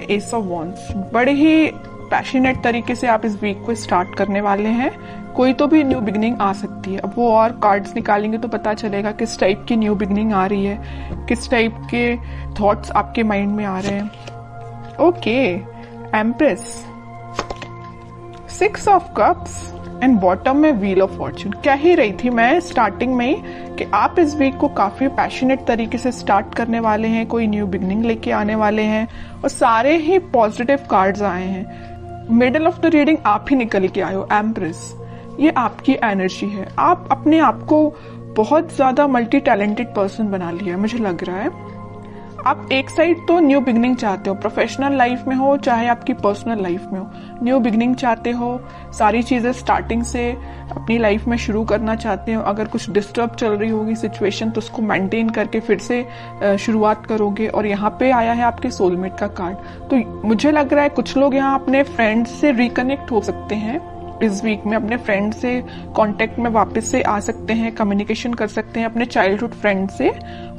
S of wands. बड़े ही passionate तरीके से आप इस वीक को स्टार्ट करने वाले हैं। कोई तो भी न्यू बिगनिंग आ सकती है। अब वो और कार्ड्स निकालेंगे तो पता चलेगा किस टाइप की न्यू बिगनिंग आ रही है, किस टाइप के थॉट्स आपके माइंड में आ रहे हैं। Okay, empress, 6 of cups and bottom में व्हील ऑफ फॉर्चून। कह ही रही थी मैं स्टार्टिंग में ही कि आप इस वीक को काफी पैशनेट तरीके से स्टार्ट करने वाले हैं, कोई न्यू बिगनिंग लेके आने वाले हैं और सारे ही पॉजिटिव कार्ड्स आए हैं। मिडल ऑफ द रीडिंग आप ही निकल के आए हो, एम्प्रेस। ये आपकी एनर्जी है। आप अपने आप को बहुत ज्यादा मल्टी टैलेंटेड पर्सन बना लिया है, मुझे लग रहा है। आप एक साइड तो न्यू बिगनिंग चाहते हो, प्रोफेशनल लाइफ में हो चाहे आपकी पर्सनल लाइफ में हो, न्यू बिगनिंग चाहते हो, सारी चीजें स्टार्टिंग से अपनी लाइफ में शुरू करना चाहते हो। अगर कुछ डिस्टर्ब चल रही होगी सिचुएशन तो उसको मेंटेन करके फिर से शुरुआत करोगे। और यहाँ पे आया है आपके सोलमेट का कार्ड। तो मुझे लग रहा है कुछ लोग यहाँ अपने फ्रेंड्स से रिकनेक्ट हो सकते हैं इस वीक में, अपने फ्रेंड से कांटेक्ट में वापस से आ सकते हैं, कम्युनिकेशन कर सकते हैं अपने चाइल्डहुड फ्रेंड से।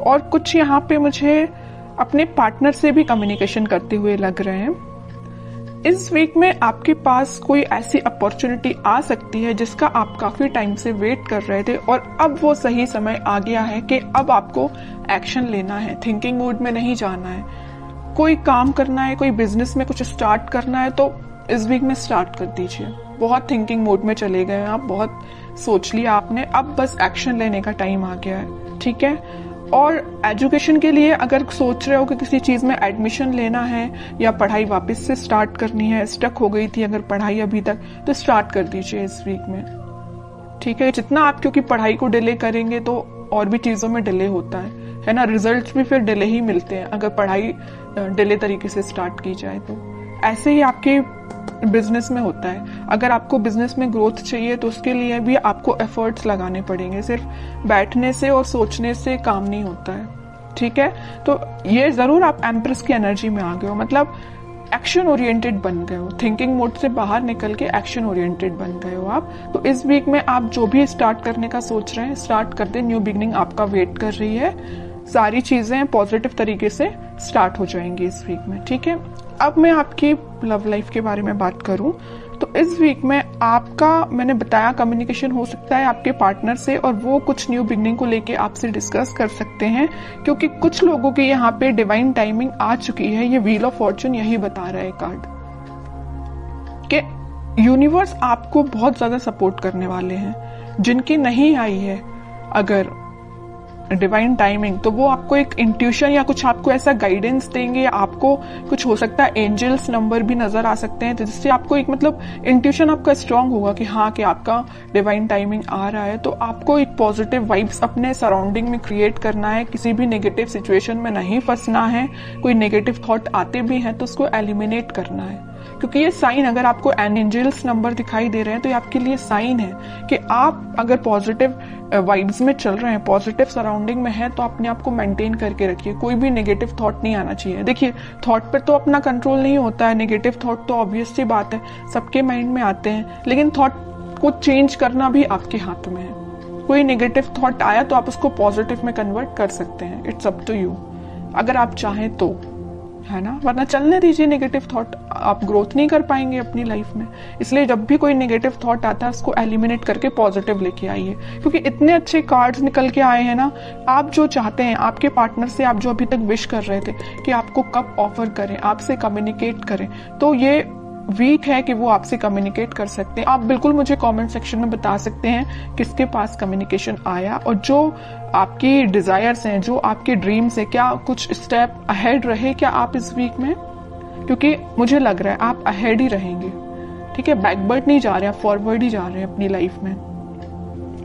और कुछ यहाँ पे मुझे अपने पार्टनर से भी कम्युनिकेशन करते हुए लग रहे हैं। इस वीक में आपके पास कोई ऐसी अपॉर्चुनिटी आ सकती है जिसका आप काफी टाइम से वेट कर रहे थे और अब वो सही समय आ गया है कि अब आपको एक्शन लेना है, थिंकिंग मोड में नहीं जाना है। कोई काम करना है, कोई बिजनेस में कुछ स्टार्ट करना है तो इस वीक में स्टार्ट कर दीजिए। बहुत थिंकिंग मोड में चले गए हैं आप, बहुत सोच लिया आपने, अब बस एक्शन लेने का टाइम आ गया है, ठीक है। और एजुकेशन के लिए अगर सोच रहे हो कि किसी चीज में एडमिशन लेना है या पढ़ाई वापस से स्टार्ट करनी है, स्टक हो गई थी अगर पढ़ाई अभी तक, तो स्टार्ट कर दीजिए इस वीक में, ठीक है। जितना आप क्योंकि पढ़ाई को डिले करेंगे तो और भी चीजों में डिले होता है ना, रिजल्ट्स भी फिर डिले ही मिलते हैं अगर पढ़ाई डिले तरीके से स्टार्ट की जाए तो। ऐसे ही आपके बिजनेस में होता है। अगर आपको बिजनेस में ग्रोथ चाहिए तो उसके लिए भी आपको एफर्ट्स लगाने पड़ेंगे। सिर्फ बैठने से और सोचने से काम नहीं होता है, ठीक है। तो ये जरूर आप एम्प्रेस की एनर्जी में आ गए हो, मतलब एक्शन ओरिएंटेड बन गए हो, थिंकिंग मोड से बाहर निकल के एक्शन ओरिएंटेड बन गए हो आप। तो इस वीक में आप जो भी स्टार्ट करने का सोच रहे हैं स्टार्ट कर दे। न्यू बिगनिंग आपका वेट कर रही है। सारी चीजें पॉजिटिव तरीके से स्टार्ट हो जाएंगी इस वीक में, ठीक है। अब मैं आपकी लव लाइफ के बारे में बात करूं तो इस वीक में आपका, मैंने बताया, कम्युनिकेशन हो सकता है आपके पार्टनर से और वो कुछ न्यू बिगनिंग को लेके आपसे डिस्कस कर सकते हैं, क्योंकि कुछ लोगों की यहाँ पे डिवाइन टाइमिंग आ चुकी है। ये व्हील ऑफ फॉर्चून यही बता रहा है कार्ड कि यूनिवर्स आपको बहुत ज्यादा सपोर्ट करने वाले हैं। जिनकी नहीं आई है अगर डिवाइन टाइमिंग तो वो आपको एक इंट्यूशन या कुछ आपको ऐसा गाइडेंस देंगे। आपको कुछ हो सकता है एंजल्स नंबर भी नजर आ सकते हैं, तो जिससे आपको एक मतलब इंट्यूशन आपका स्ट्रांग होगा कि हाँ कि आपका डिवाइन टाइमिंग आ रहा है। तो आपको एक पॉजिटिव वाइब्स अपने सराउंडिंग में क्रिएट करना है। किसी भी नेगेटिव सिचुएशन में नहीं फंसना है। कोई नेगेटिव थॉट आते भी हैं तो उसको एलिमिनेट करना है, क्योंकि ये साइन, अगर आपको एंजल्स नंबर दिखाई दे रहे हैं तो ये आपके लिए साइन है कि आप अगर पॉजिटिव वाइब्स में चल रहे हैं, पॉजिटिव सराउंडिंग में है, तो अपने आप को मेंटेन करके रखिए। कोई भी नेगेटिव थॉट नहीं आना चाहिए। देखिए, थॉट पर तो अपना कंट्रोल नहीं होता है। नेगेटिव थॉट तो ऑब्वियस सी बात है, सबके माइंड में आते हैं, लेकिन थॉट को चेंज करना भी आपके हाथ में है। कोई नेगेटिव थॉट आया तो आप उसको पॉजिटिव में कन्वर्ट कर सकते हैं। इट्स अप टू यू, अगर आप चाहें तो, है ना। वरना चलने दीजिए नेगेटिव थॉट, आप ग्रोथ नहीं कर पाएंगे अपनी लाइफ में। इसलिए जब भी कोई नेगेटिव थॉट आता है उसको एलिमिनेट करके पॉजिटिव लेके आइए, क्योंकि इतने अच्छे कार्ड्स निकल के आए हैं ना। आप जो चाहते हैं आपके पार्टनर से, आप जो अभी तक विश कर रहे थे कि आपको कब ऑफर करें, आपसे कम्युनिकेट करें, तो ये वीक है कि वो आपसे कम्युनिकेट कर सकते हैं। आप बिल्कुल मुझे कमेंट सेक्शन में बता सकते हैं किसके पास कम्युनिकेशन आया और जो आपकी डिजायर्स हैं, जो आपके ड्रीम्स हैं, क्या कुछ स्टेप अहेड रहे क्या आप इस वीक में, क्योंकि मुझे लग रहा है आप अहेड ही रहेंगे, ठीक है। बैकवर्ड नहीं जा रहे हैं, फॉरवर्ड ही जा रहे हैं अपनी लाइफ में।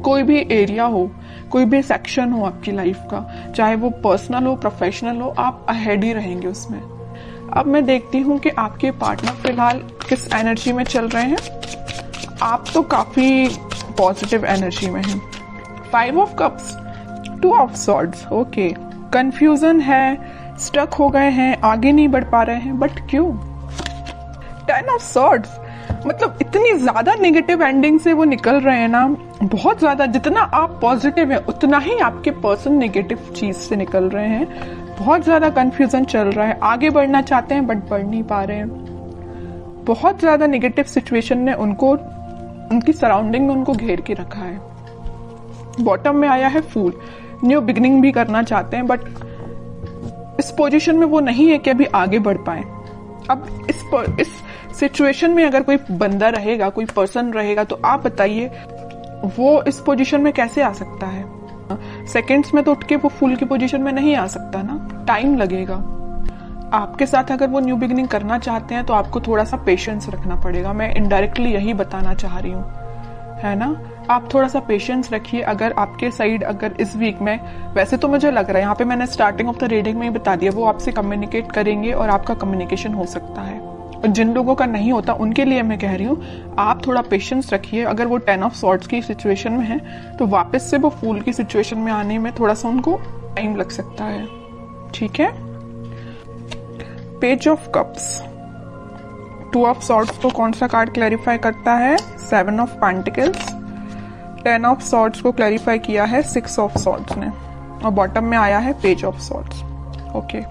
कोई भी एरिया हो, कोई भी सेक्शन हो आपकी लाइफ का, चाहे वो पर्सनल हो, प्रोफेशनल हो, आप अहेड ही रहेंगे उसमें। अब मैं देखती हूँ कि आपके पार्टनर फिलहाल किस एनर्जी में चल रहे हैं। आप तो काफी पॉजिटिव एनर्जी में हैं। 5 of cups, 2 of swords, okay. Confusion है, स्टक हो गए हैं, आगे नहीं बढ़ पा रहे हैं, बट क्यों? 10 ऑफ सॉर्ड्स, मतलब इतनी ज्यादा नेगेटिव एंडिंग से वो निकल रहे हैं ना, बहुत ज्यादा। जितना आप पॉजिटिव है उतना ही आपके पर्सन नेगेटिव चीज से निकल रहे हैं। बहुत ज्यादा कंफ्यूजन चल रहा है, आगे बढ़ना चाहते हैं बट बढ़ नहीं पा रहे हैं। बहुत ज्यादा नेगेटिव सिचुएशन ने उनको, उनकी सराउंडिंग में उनको घेर के रखा है। बॉटम में आया है फूल, न्यू बिगिनिंग भी करना चाहते हैं बट इस पोजीशन में वो नहीं है कि अभी आगे बढ़ पाए। अब इस सिचुएशन में अगर कोई बंदा रहेगा, कोई पर्सन रहेगा, तो आप बताइए वो इस पोजीशन में कैसे आ सकता है? सेकंड्स में तो उठ के वो फूल की पोजीशन में नहीं आ सकता ना, टाइम लगेगा। आपके साथ अगर वो न्यू बिगिनिंग करना चाहते हैं तो आपको थोड़ा सा पेशेंस रखना पड़ेगा। मैं इनडायरेक्टली यही बताना चाह रही हूँ, है ना। आप थोड़ा सा पेशेंस रखिए। अगर आपके साइड अगर इस वीक में, वैसे तो मुझे लग रहा है यहाँ पे मैंने स्टार्टिंग ऑफ द रीडिंग में ही बता दिया, वो आपसे कम्युनिकेट करेंगे और आपका कम्युनिकेशन हो सकता है। और जिन लोगों का नहीं होता उनके लिए मैं कह रही हूँ आप थोड़ा पेशेंस रखिए। अगर वो 10 ऑफ सॉर्ड्स की सिचुएशन में है तो वापस से वो फूल की सिचुएशन में आने में थोड़ा सा उनको टाइम लग सकता है, ठीक है। Page of cups, 2 of swords को कौन सा कार्ड क्लैरिफाई करता है? 7 ऑफ पेंटिकल्स। 10 ऑफ सॉर्ड्स को क्लैरिफाई किया है 6 ऑफ सॉर्ड्स ने, और बॉटम में आया है पेज ऑफ सॉर्ड्स। ओके,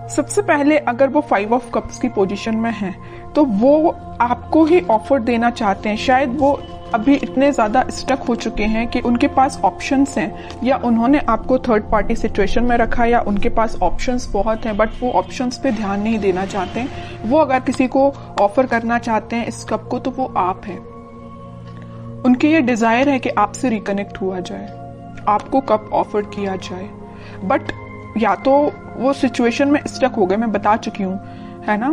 सबसे पहले अगर वो 5 ऑफ कप्स की पोजीशन में है तो वो आपको ही ऑफर देना चाहते हैं। शायद वो अभी इतने ज्यादा स्टक हो चुके हैं कि उनके पास ऑप्शंस हैं, या उन्होंने आपको थर्ड पार्टी सिचुएशन में रखा, या उनके पास ऑप्शंस बहुत हैं बट वो ऑप्शंस पे ध्यान नहीं देना चाहते। वो अगर किसी को ऑफर करना चाहते हैं इस कप को तो वो आप है। उनकी ये डिजायर है कि आपसे रिकनेक्ट हुआ जाए, आपको कप ऑफर किया जाए, बट या तो वो सिचुएशन में स्टक हो गए, मैं बता चुकी हूँ, है ना,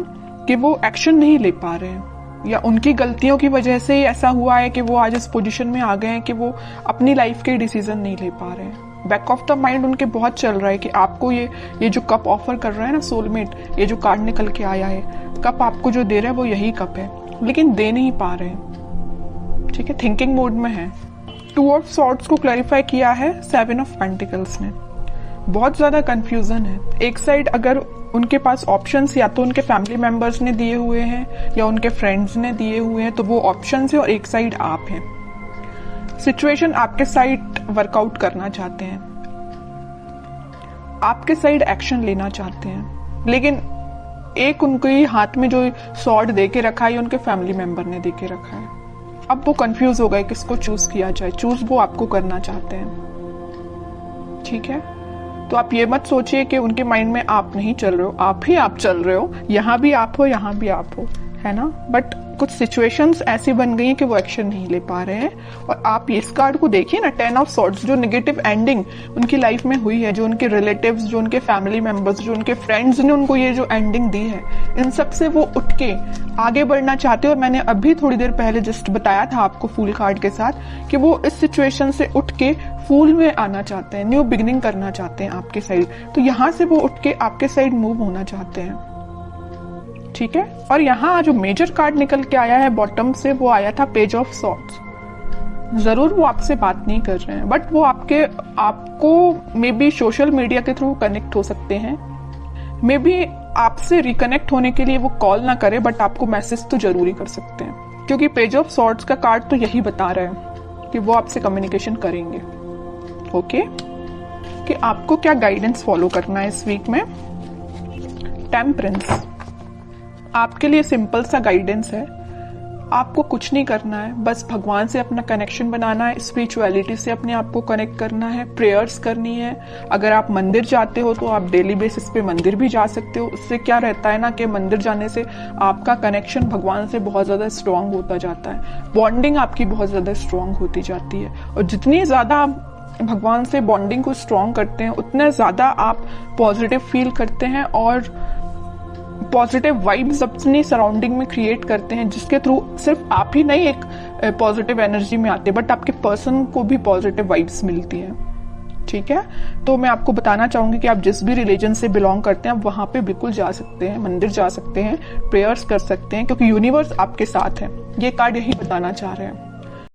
कि वो एक्शन नहीं ले पा रहे हैं, या उनकी गलतियों की वजह से ही ऐसा हुआ है कि वो आज इस पोजीशन में आ गए हैं कि वो अपनी लाइफ के डिसीजन नहीं ले पा रहे हैं। बैक ऑफ द माइंड उनके बहुत चल रहा है कि आपको ये जो कप ऑफर कर रहा है ना सोलमेट, ये जो कार्ड निकल के आया है, कप आपको जो दे रहा है वो यही कप है, लेकिन दे नहीं पा रहे हैं, ठीक है, थिंकिंग मोड में है। 2 ऑफ सॉर्ड्स को क्लैरिफाई किया है 7 ऑफ पेंटिकल्स ने। बहुत ज्यादा कंफ्यूजन है। एक साइड अगर उनके पास ऑप्शंस या तो उनके फैमिली मेंबर्स ने दिए हुए हैं या उनके फ्रेंड्स ने दिए हुए हैं तो वो ऑप्शंस है, और एक साइड आप हैं। सिचुएशन आपके साइड वर्कआउट करना चाहते हैं, आपके साइड एक्शन लेना चाहते हैं, लेकिन एक उनके हाथ में जो सॉर्ड दे के रखा है उनके फैमिली मेंबर ने दे के रखा है। अब वो कंफ्यूज हो गए किसको चूज किया जाए। चूज वो आपको करना चाहते हैं, ठीक है। तो आप ये मत सोचिए कि उनके माइंड में आप नहीं चल रहे हो, आप ही आप चल रहे हो, यहाँ भी आप हो, यहाँ भी आप हो, है ना। बट कुछ सिचुएशंस ऐसी बन गई हैं कि वो एक्शन नहीं ले पा रहे हैं। और आप इस कार्ड को देखिए ना, 10 ऑफ सॉर्ड्स, जो नेगेटिव एंडिंग उनकी लाइफ में हुई है, जो उनके रिलेटिव्स, जो उनके फैमिली मेंबर्स, जो उनके फ्रेंड्स ने उनको ये जो एंडिंग दी है, इन सब से वो उठ के आगे बढ़ना चाहते हैं। और मैंने अभी थोड़ी देर पहले जस्ट बताया था आपको फूल कार्ड के साथ कि वो इस सिचुएशन से उठ के फूल में आना चाहते हैं, न्यू बिगिनिंग करना चाहते हैं आपके साइड। तो यहां से वो उठ के आपके साइड मूव होना चाहते हैं, ठीक है। और यहाँ जो मेजर कार्ड निकल के आया है बॉटम से, वो आया था पेज ऑफ सॉर्ड्स। जरूर वो आपसे बात नहीं कर रहे हैं, बट वो आपको मे बी सोशल मीडिया के थ्रू कनेक्ट हो सकते हैं। मे बी आपसे रिकनेक्ट होने के लिए वो कॉल ना करे, बट आपको मैसेज तो जरूरी कर सकते हैं, क्योंकि पेज ऑफ सॉर्ड्स का कार्ड तो यही बता रहा है कि वो आपसे कम्युनिकेशन करेंगे। ओके, कि आपको क्या गाइडेंस फॉलो करना है इस वीक में। टेम्परेंस आपके लिए सिंपल सा गाइडेंस है। आपको कुछ नहीं करना है, बस भगवान से अपना कनेक्शन बनाना है, स्पिरिचुअलिटी से अपने आप को कनेक्ट करना है, प्रेयर्स करनी है। अगर आप मंदिर जाते हो तो आप डेली बेसिस पे मंदिर भी जा सकते हो। उससे क्या रहता है ना कि मंदिर जाने से आपका कनेक्शन भगवान से बहुत ज्यादा स्ट्रांग होता जाता है, बॉन्डिंग आपकी बहुत ज्यादा स्ट्रांग होती जाती है। और जितनी ज्यादा आप भगवान से बॉन्डिंग को स्ट्रांग करते हैं उतने ज्यादा आप पॉजिटिव फील करते हैं और पॉजिटिव वाइब्स अपनी सराउंडिंग में क्रिएट करते हैं, जिसके थ्रू सिर्फ आप ही नहीं एक पॉजिटिव एनर्जी में आते, बट आपके पर्सन को भी पॉजिटिव वाइब्स मिलती है, ठीक है। तो मैं आपको बताना चाहूंगी कि आप जिस भी रिलीजन से बिलोंग करते हैं आप वहां पे बिल्कुल जा सकते हैं, मंदिर जा सकते हैं, प्रेयर्स कर सकते हैं, क्योंकि यूनिवर्स आपके साथ है। ये कार्ड यही बताना चाह रहे हैं।